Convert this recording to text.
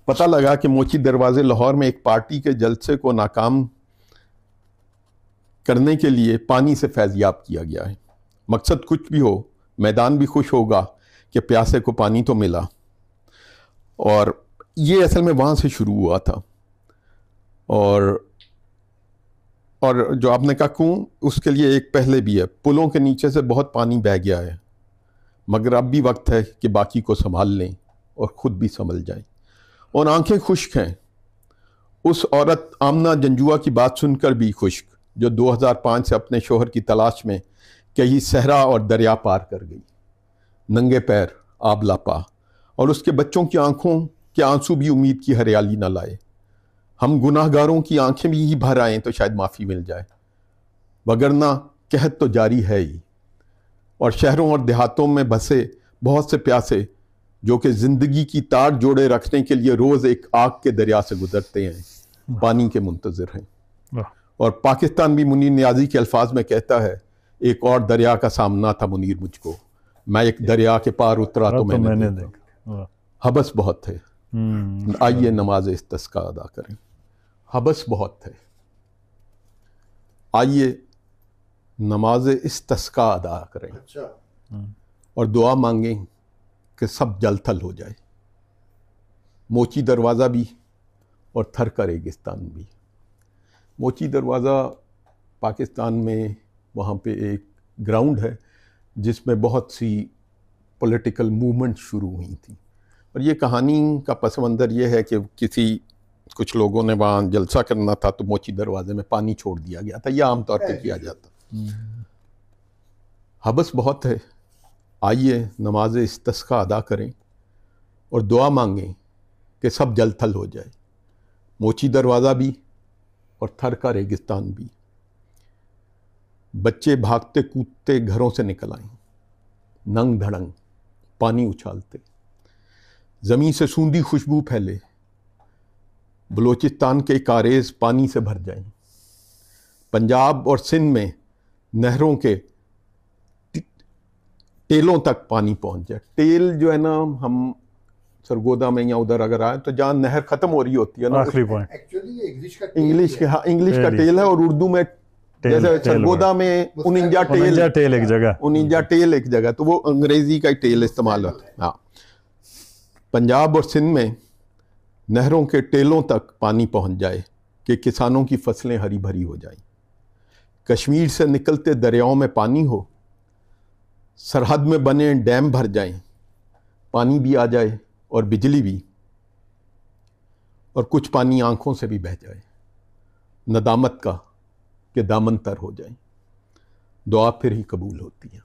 پتہ لگا کہ موچی دروازے لاہور میں ایک پارٹی کے جلسے کو ناکام کرنے کے لیے پانی سے فیضیاب کیا گیا ہے. مقصد کچھ بھی ہو، میدان بھی خوش ہوگا کہ پیاسے کو پانی تو ملا. اور یہ اصل میں وہاں سے شروع ہوا تھا. اور جو آپ نے کہا کیوں، اس کے لیے ایک پہلے بھی ہے. پلوں کے نیچے سے بہت پانی بہہ گیا ہے، مگر اب بھی وقت ہے کہ باقی کو سنبھال لیں اور خود بھی سنبھل جائیں. اور آنکھیں خشک ہیں اس عورت آمنہ جنجوعہ کی بات سن کر بھی خشک، جو 2005 سے اپنے شوہر کی تلاش میں کہیں صحرا اور دریا پار کر گئی، ننگے پیر آب لاپا، اور اس کے بچوں کی آنکھوں کے آنسو بھی امید کی ہریالی نہ لائے. ہم گناہ گاروں کی آنکھیں بھی ہی بھر آئیں تو شاید معافی مل جائے، وگرنہ قحط تو جاری ہے ہی. اور شہروں اور دیہاتوں میں بسے بہت سے پیاسے جو کہ زندگی کی تار جوڑے رکھنے کے لیے روز ایک آگ کے دریا سے گزرتے ہیں، پانی کے منتظر ہیں. اور پاکستان بھی منیر نیازی کے الفاظ میں کہتا ہے، ایک اور دریا کا سامنا تھا منیر مجھ کو، میں ایک دریا کے پار اترا تو میں نے دیکھا. حبس بہت ہے، آئیے نماز استسقا ادا کریں. حبس بہت ہے، آئیے نماز استسقا ادا کریں اور دعا مانگیں کہ سب جل تھل ہو جائے. موچی دروازہ بھی اور تھر کا ریگستان بھی. موچی دروازہ پاکستان میں وہاں پہ ایک گراؤنڈ ہے جس میں بہت سی پولیٹیکل موومنٹ شروع ہوئی تھی. اور یہ کہانی کا پس منظر یہ ہے کہ کچھ لوگوں نے وہاں جلسہ کرنا تھا تو موچی دروازے میں پانی چھوڑ دیا گیا تھا. یہ عام طور پہ کیا جاتا. حبس بہت ہے، آئیے نماز استسقا ادا کریں اور دعا مانگیں کہ سب جل تھل ہو جائے. موچی دروازہ بھی اور تھر کا ریگستان بھی. بچے بھاگتے کودتے گھروں سے نکل آئیں، ننگ دھڑنگ پانی اچھالتے. زمین سے سوندھی خوشبو پھیلے، بلوچستان کے کاریز پانی سے بھر جائیں. پنجاب اور سندھ میں نہروں کے ٹیلوں تک پانی پہنچ جائے. ٹیل جو ہے نا، ہم سرگودا میں یا ادھر اگر آئے تو جہاں نہر ختم ہو رہی ہوتی ہے نا، آخری پوائنٹ انگلش کا ٹیل ہے، اور اردو میں جیسے سرگودا میں اننجا ٹیل ایک جگہ، تو وہ انگریزی کا ٹیل استعمال ہوتا ہے. ہاں، پنجاب اور سندھ میں نہروں کے ٹیلوں تک پانی پہنچ جائے کہ کسانوں کی فصلیں ہری بھری ہو جائیں. کشمیر سے نکلتے دریاؤں میں پانی ہو، سرحد میں بنے ڈیم بھر جائیں، پانی بھی آ جائے اور بجلی بھی، اور کچھ پانی آنکھوں سے بھی بہہ جائے، ندامت کا کہ دامن تر ہو جائیں. دعا پھر ہی قبول ہوتی ہے.